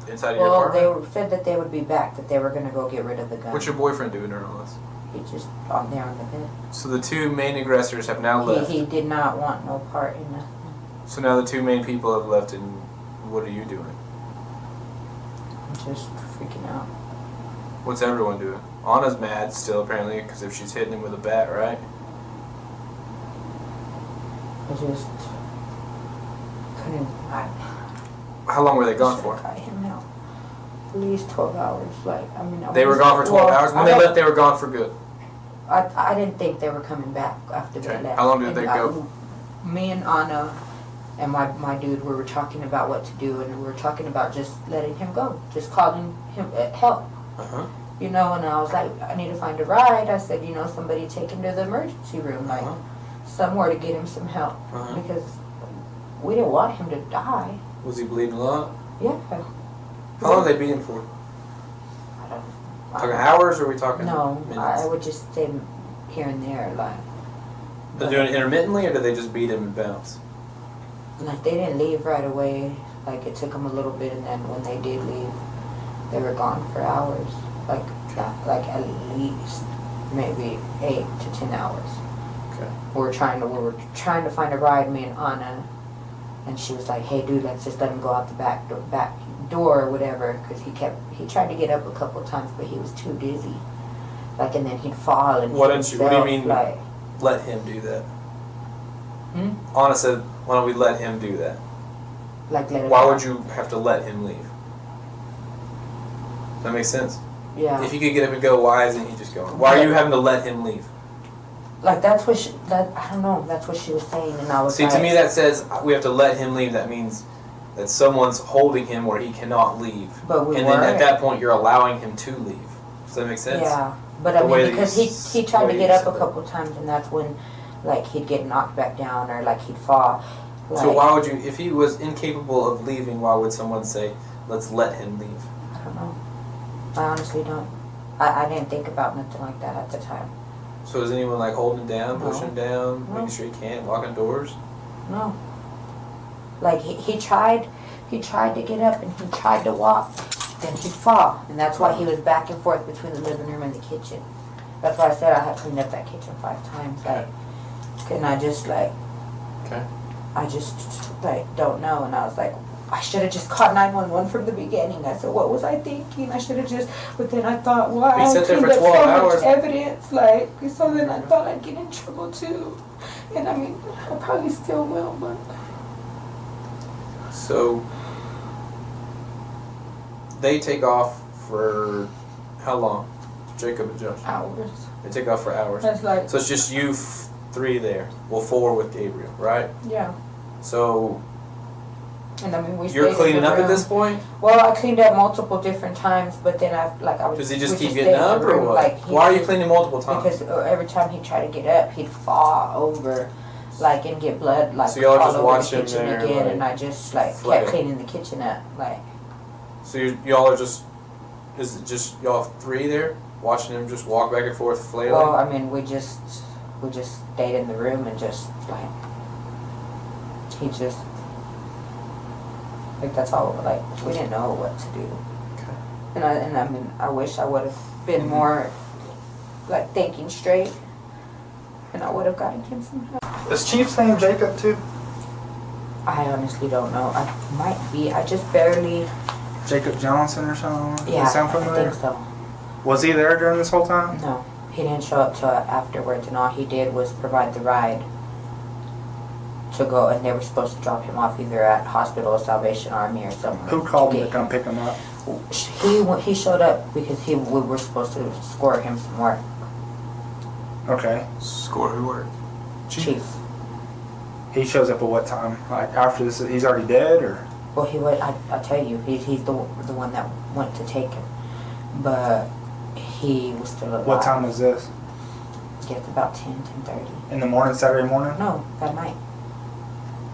inside of your Well, apartment? they said that they would be back, that they were going to go get rid of the gun. What's your boyfriend doing during all this? He's just on there on the bed. So the two main aggressors have now left. He did not want no part in that. So now the two main people have left, and what are you doing? I'm just freaking out. What's everyone doing? Anna's mad still, apparently, because if she's hitting him with a bat, right? I just couldn't. How long were they gone Should've for? got him out. At least 12 hours. They were gone for 12 hours? When they left, they were gone for good. I didn't think they were coming back after they Okay. left. How long did they And go? Me and Anna and my dude, we were talking about what to do, and we were talking about just letting him go, just calling him help. Uh-huh. You know, and I was like, I need to find a ride. I said, somebody take him to the emergency room, like somewhere to get him some help, because we didn't want him to die. Was he bleeding a lot? Yeah. How long did they beat him for? I don't. Talking hours, or are we talking No, minutes? I would just stay here and there, like. They're doing it intermittently, or did they just beat him and bounce? Like, they didn't leave right away. Like, it took them a little bit, and then when they did leave, they were gone for hours. Like at least maybe 8 to 10 hours. Okay. We were trying to find a ride, me and Anna, and she was like, "Hey, dude, let's just let him go out the back door or whatever," because he tried to get up a couple of times, but he was too dizzy. Like, and then he'd fall and What hit do you himself, mean? Like, Let him do that. Anna said, "Why don't we let him do that?" like let him. Why would you have to let him leave? Does that make sense? Yeah. If he could get up and go, why isn't he just going? Why are you having to let him leave? Like, that's what I don't know. That's what she was saying, and I was See, like, to me that says we have to let him leave. That means that someone's holding him where he cannot leave. But we and then at weren't. that point you're allowing him to leave. Does that make sense? Yeah, but The I way mean, that because you he tried way to you get up said a that. couple times, and that's when, like, he'd get knocked back down or like he'd fall. Like, So why would you, if he was incapable of leaving, why would someone say, let's let him leave? I don't know. I honestly don't. I didn't think about nothing like that at the time. So is anyone like holding him down, No. pushing him down, No. making sure he can't, locking doors? No. Like, he tried to get up and he tried to walk, then he'd fall, and that's why he was back and forth between the living room and the kitchen. That's why I said I had cleaned up that kitchen 5 times. Like, and I just like. Okay. I just, like, don't know. And I was like, I should have just called 911 from the beginning. I said, what was I thinking? I should have just, but then I thought, well, But you I sat there cleaned for up 12 so hours. much evidence, like, so then I thought I'd get in trouble too. And I mean, I probably still will, but. So they take off for how long? Jacob and Josh. Hours. They take off for hours. That's like, So it's just you 3 there. Well, 4 with Gabriel, right? yeah. So And I mean, we you're stayed in cleaning the up at room. this point? Well, I cleaned up multiple different times, but then I was. Does he just we keep stayed getting in the up or room, what? like, Why are you cleaning multiple times? Because every time he tried to get up, he'd fall over, like, and get blood, like, So y'all all just over watched the him kitchen there, again, like, and I just, like, flail. kept cleaning the kitchen up, like. So y'all are just, is it just y'all 3 there? Watching him just walk back and forth flailing? Well, I mean, we just stayed in the room and just, like, he just, like, that's all, like, we didn't know what to do. Okay. And I mean, I wish I would have been Mm-hmm. more, like, thinking straight, and I would have gotten him some help. Is Chief's name Jacob too? I honestly don't know. I might be. I just barely. Jacob Johnson or something? Yeah, Does that sound I familiar? think so. Was he there during this whole time? No, he didn't show up till afterwards, and all he did was provide the ride to go, and they were supposed to drop him off either at Hospital of Salvation Army or somewhere. Who called to him to get come pick him up? He showed up because we were supposed to score him some work. Okay. Score who worked? Chief. He shows up at what time? Like after this, he's already dead, or? Well, he would. I tell you, he's the one that went to take him, but he was still alive. What time was this? Yes, about 10:30. In the morning, Saturday morning? No, that night.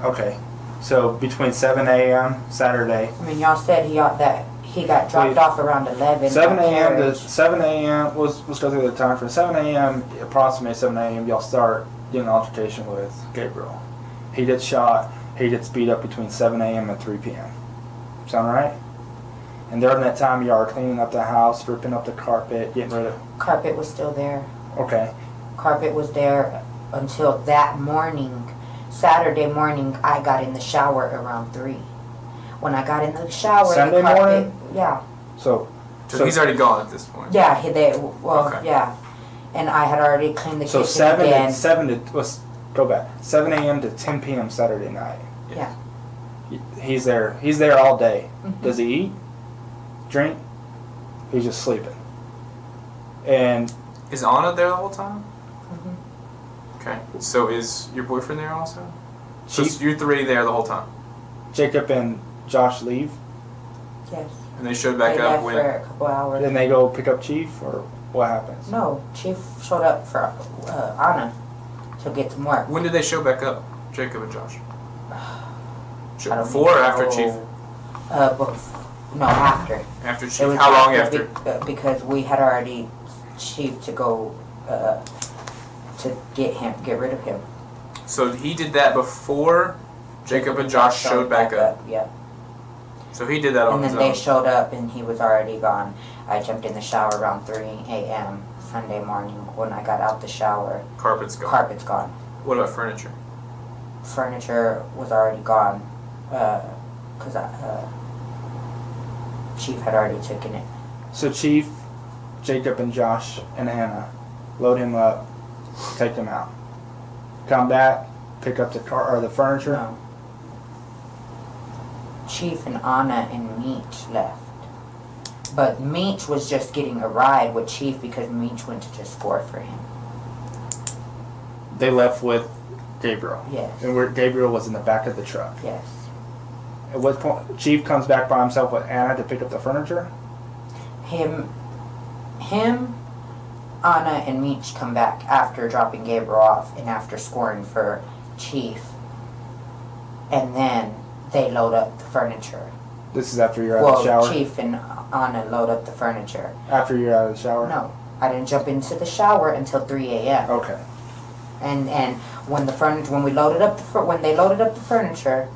Okay. So between 7 a.m. Saturday. I mean, y'all said he got dropped off around 11. 7 by a.m. to carriage. 7 a.m. Let's go through the time. From 7 a.m. approximately 7 a.m. Y'all start getting an altercation with Gabriel. He gets shot. He gets beat up between 7 a.m. and 3 p.m. Sound right? And during that time, y'all are cleaning up the house, ripping up the carpet, getting rid of. Carpet was still there. Okay. Carpet was there until that morning. Saturday morning, I got in the shower around 3. When I got in the shower, Sunday the carpet, morning? Yeah. So He's already gone at this point. Yeah, Okay. yeah. And I had already cleaned the so kitchen 7 again. to 7 to let's go back. 7 a.m. to 10 p.m. Saturday night. Yeah. He's there. He's there all day. Mhm. Does he eat? Drink? He's just sleeping. And Is Anna there the whole time? Mhm. Okay. So is your boyfriend there also? So Chief, you're three there the whole time, Jacob and Josh leave. Yes. and they showed back They up left when. for a couple hours. Then they go pick up Chief, or what happens? No, Chief showed up for Anna to get some work. When did they show back up, Jacob and Josh? I don't Before or even after know. Chief? No, after. After It Chief. was How long after? Because we had already Chief to go to get rid of him. So he did that before Jacob and Josh showed back up. Yep. So he did that on And his then own. they showed up and he was already gone. I jumped in the shower around 3 a.m. Sunday morning. When I got out the shower, Carpet's gone. carpet's gone. What about furniture? Furniture was already gone because Chief had already taken it. So Chief, Jacob and Josh and Anna load him up, take him out. Come back, pick up the car or the furniture. No. Chief and Anna and Meech left. But Meech was just getting a ride with Chief because Meech went to just score for him. They left with Gabriel. Yes. And where Gabriel was in the back of the truck. Yes. At what point Chief comes back by himself with Anna to pick up the furniture? Him, Anna, and Meech come back after dropping Gabriel off and after scoring for Chief. And then they load up the furniture. This is after you're out of the shower? Chief and Anna load up the furniture. After you're out of the shower? No, I didn't jump into the shower until 3 a.m. Okay. And when when they loaded up the furniture,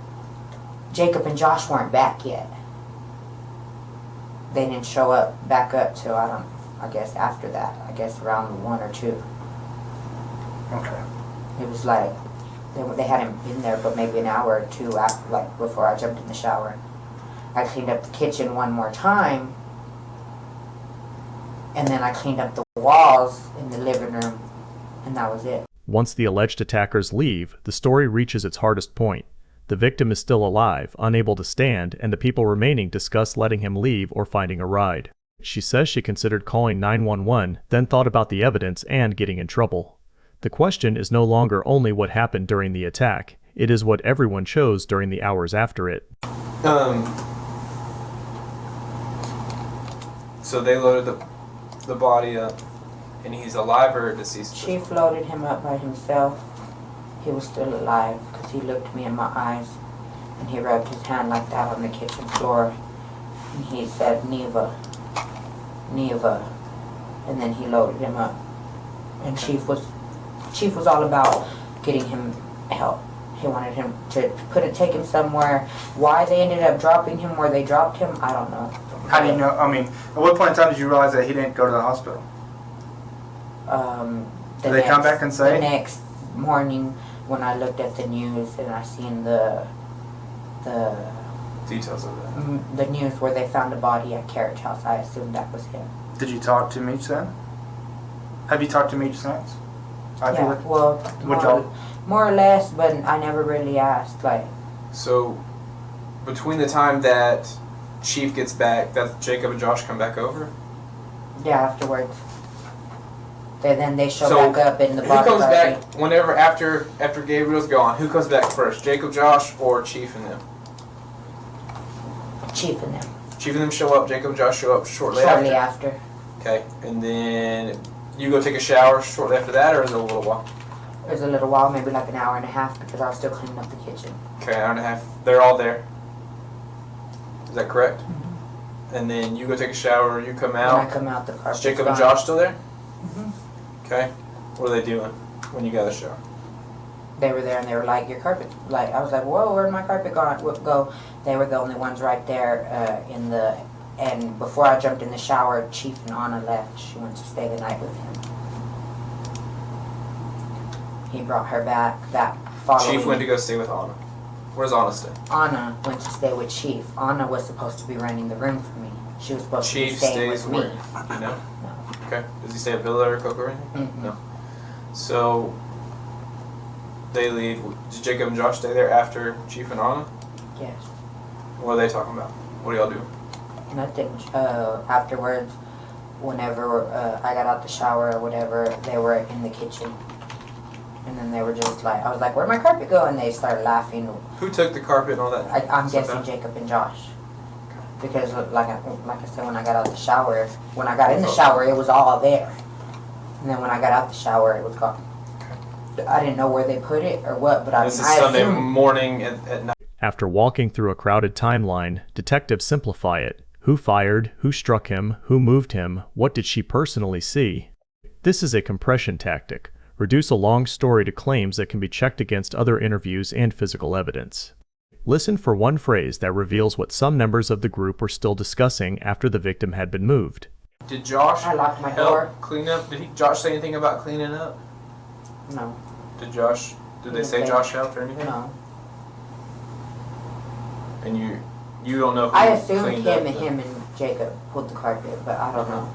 Jacob and Josh weren't back yet. They didn't show back up till I guess after that. I guess around 1 or 2. Okay. It was like they hadn't been there but maybe an hour or 2 after, like before I jumped in the shower. I cleaned up the kitchen one more time, and then I cleaned up the walls in the living room, and that was it. Once the alleged attackers leave, the story reaches its hardest point. The victim is still alive, unable to stand, and the people remaining discuss letting him leave or finding a ride. She says she considered calling 911, then thought about the evidence and getting in trouble. The question is no longer only what happened during the attack, it is what everyone chose during the hours after it. So they loaded the body up, and he's alive or deceased? Chief loaded him up by himself. He was still alive because he looked me in my eyes and he rubbed his hand like that on the kitchen floor and he said, Neva, Neva, and then he loaded him up. And Chief was all about getting him help. He wanted him to take him somewhere. Why they ended up dropping him where they dropped him, I don't know. How do you know? I mean, at what point in time did you realize that he didn't go to the hospital? Did they come back and say? The next morning when I looked at the news and I seen the Details of that. the news where they found a body at Carriage House, I assumed that was him. Did you talk to Meech then? Have you talked to Meech since? Yeah, well, more or less, but I never really asked. Like, So, between the time that Chief gets back, that Jacob and Josh come back over? Yeah, afterwards. Then they show So, back up in the who body comes party. back whenever after Gabriel's gone? Who comes back first, Jacob, Josh, or Chief and them? Chief and them. Chief and them show up. Jacob and Josh show up shortly after. Okay, and then you go take a shower shortly after that, or is it a little while? It was a little while, maybe like an hour and a half, because I was still cleaning up the kitchen. Okay, an hour and a half. They're all there. Is that correct? And then you go take a shower. You come out. When I come out, the carpet's Is Jacob and gone. Josh still there? Mhm. Okay. What are they doing when you got out of the shower? They were there and they were like, your carpet, like, I was like, whoa, where'd my carpet go? They were the only ones right there and before I jumped in the shower, Chief and Anna left. She went to stay the night with him. He brought her back that following. Chief went to go stay with Anna. Where's Anna stay? Anna went to stay with Chief. Anna was supposed to be renting the room for me. She was supposed to be Chief staying stays with where? me. Do you know? No. Okay. Does he stay at Villa or Coco or anything? Mm-mm. No. So they leave. Did Jacob and Josh stay there after Chief and Anna? Yes. What are they talking about? What do y'all do? Nothing. Afterwards, whenever I got out the shower or whatever, they were in the kitchen. And then they were just like, I was like, where'd my carpet go? And they started laughing. Who took the carpet and all that? I'm stuff guessing out? Jacob and Josh. Because like I said, when I got out the shower, when I got in the shower, it was all there. And then when I got out the shower, it was gone. I didn't know where they put it or what, but This is Sunday morning at night. After walking through a crowded timeline, detectives simplify it. Who fired? Who struck him? Who moved him? What did she personally see? This is a compression tactic. Reduce a long story to claims that can be checked against other interviews and physical evidence. Listen for one phrase that reveals what some members of the group were still discussing after the victim had been moved. Did Josh I locked my help door. clean up? Did Josh say anything about cleaning up? No. Did they say Josh helped or anything? No. And you don't know who I assumed cleaned up him and Jacob pulled the carpet, but I don't know.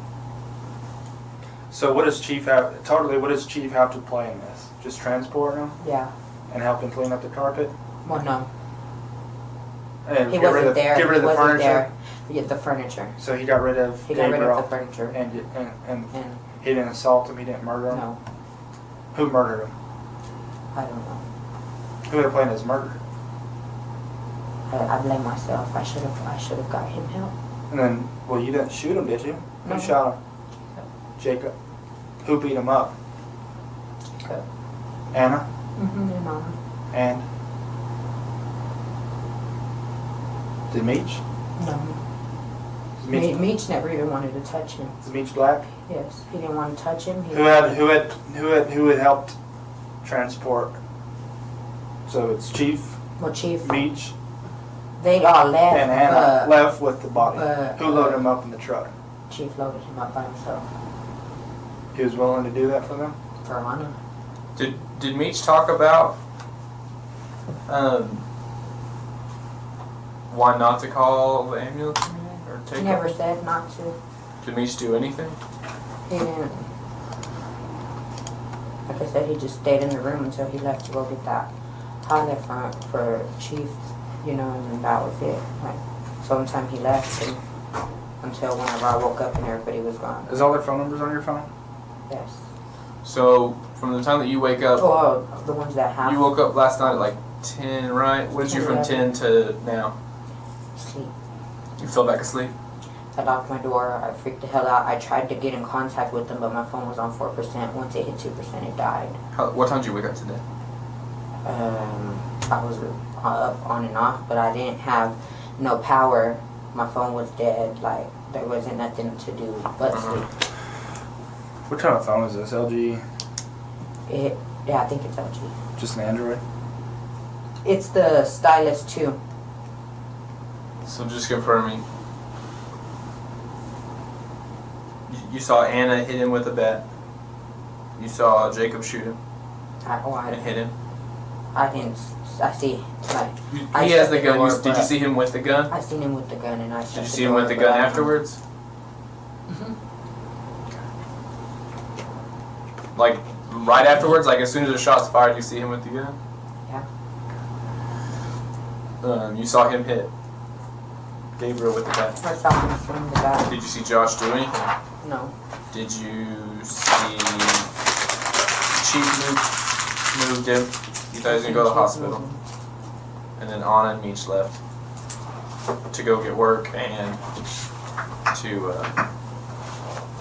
So what does Chief have? What does Chief have to play in this? Just transport him Yeah. and help him clean up the carpet? Well, no. And He get rid wasn't of, there. Get rid of He the wasn't furniture. there. Yeah, the furniture. So he got rid of He got rid Gabriel of the furniture. and And he didn't assault him. He didn't murder him. no, Who murdered him? I don't know. Who had a plan his murder? I blame myself. I should have got him help. And then, well, you didn't shoot him, did you? No. Who shot him? Jacob. Who beat him up? Jacob. Anna And Mama. and did Meech? No. Is Meech, Meech never even wanted to touch him. is Meech black? Yes, he didn't want to touch him. Who had helped transport? So it's Chief, Well, Chief, Meech, they all left. and Anna left with the body. but, Who loaded him up in the truck? Chief loaded him up by himself. He was willing to do that for them? For Anna. Did Meech talk about why not to call the ambulance or anything, or take He never said not to. Did Meech do anything? He didn't. Like I said, he just stayed in the room until he left to go get that highlight for Chief, and then that was it. Like, sometime he left and until whenever I woke up and everybody was gone. Is all their phone numbers on your phone? Yes. So from the time that you wake up, Oh, the ones that have you woke up last night at like 10, right? What did you from 10 to now? sleep. You fell back asleep? I locked my door. I freaked the hell out. I tried to get in contact with them, but my phone was on 4%. Once it hit 2%, it died. What time did you wake up today? I was up on and off, but I didn't have no power. My phone was dead. Like, there wasn't nothing to do but sleep. What kind of phone is this? LG? Yeah, I think it's LG. Just an Android? It's the Stylus 2. So just confirming. You saw Anna hit him with a bat. You saw Jacob shoot him and hit him. I didn't. I see. Like, I He has shut the the gun. door, Did you but- see him with the gun? I seen him with the gun, and I shut Did you the see him door, with the but gun I don't- afterwards? Mhm. Like right afterwards, like as soon as the shots fired, you see him with the gun? Yeah. You saw him hit Gabriel with the bat? I saw him swing the bat. Did you see Josh do anything? No. Did you see Chief moved him? You thought he was gonna go to the hospital. And then Anna and Meech left to go get work and to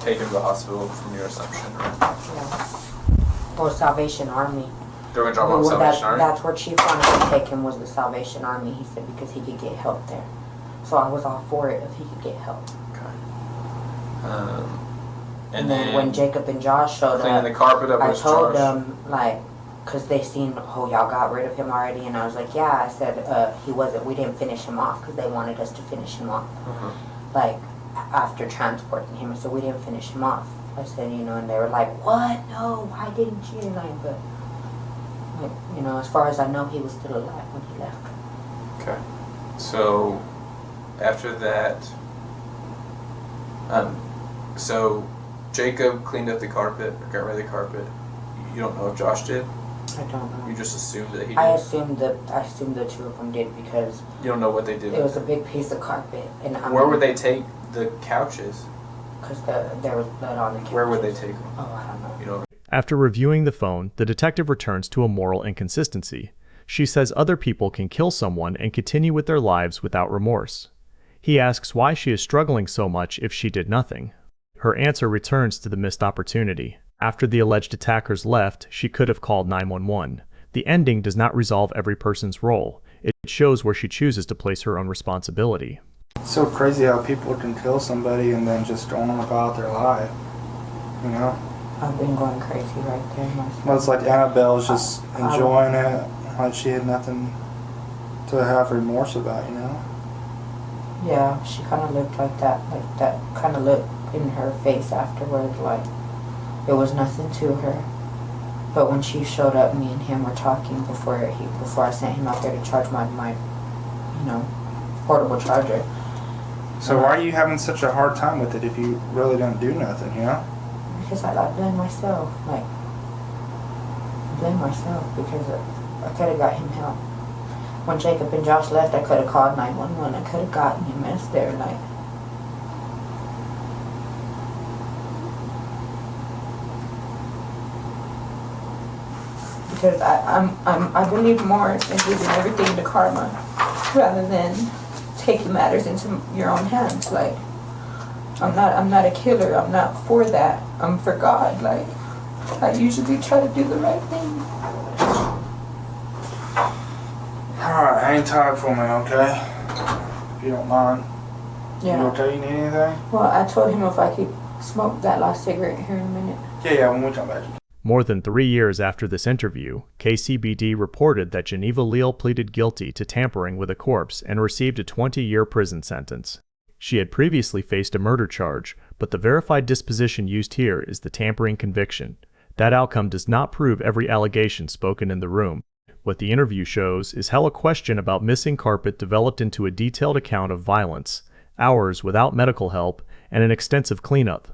take him to the hospital from your assumption, right? Yeah. Or Salvation Army. They're gonna drop him off Salvation Army? That's where Chief wanted to take him, was the Salvation Army. He said because he could get help there. So I was all for it if he could get help. Okay. And then when Jacob and Josh showed cleaning up, the carpet up I was told Josh. them, like, because they seen, oh, y'all got rid of him already. And I was like, yeah. I said, we didn't finish him off because they wanted us to finish him off. Like, after transporting him. So we didn't finish him off. I said, and they were like, what? No, why didn't you? But, as far as I know, he was still alive when he left. Okay. So, after that, so Jacob cleaned up the carpet, or got rid of the carpet. You don't know if Josh did? I don't know. You just assumed that he did? I assumed the two of them did because you don't know what they did? It was a big piece of carpet. And where would they take the couches? Because there was blood on the couches. Where would they take them? Oh, I don't know. You don't. After reviewing the phone, the detective returns to a moral inconsistency. She says other people can kill someone and continue with their lives without remorse. He asks why she is struggling so much if she did nothing. Her answer returns to the missed opportunity. After the alleged attackers left, she could have called 911. The ending does not resolve every person's role. It shows where she chooses to place her own responsibility. It's so crazy how people can kill somebody and then just go on about their life. I've been going crazy right there myself. Well, it's like Annabelle's just enjoying it, like she had nothing to have remorse about, Yeah, she kind of looked like that kind of look in her face afterwards, like it was nothing to her. But when she showed up, me and him were talking before I sent him out there to charge my portable charger. So why are you having such a hard time with it if you really don't do nothing, Because I blame myself, because I could have got him help. When Jacob and Josh left, I could have called 911. I could have gotten EMS there, because I believe more in giving everything to karma rather than taking matters into your own hands. I'm not a killer. I'm not for that. I'm for God. I usually try to do the right thing. Alright, hang tight for me, okay? If you don't mind. Yeah. You okay? You need anything? Well, I told him if I could smoke that last cigarette here in a minute. Yeah, when we come back. More than 3 years after this interview, KCBD reported that Geneva Leal pleaded guilty to tampering with a corpse and received a 20-year prison sentence. She had previously faced a murder charge, but the verified disposition used here is the tampering conviction. That outcome does not prove every allegation spoken in the room. What the interview shows is how a question about missing carpet developed into a detailed account of violence, hours without medical help, and an extensive cleanup.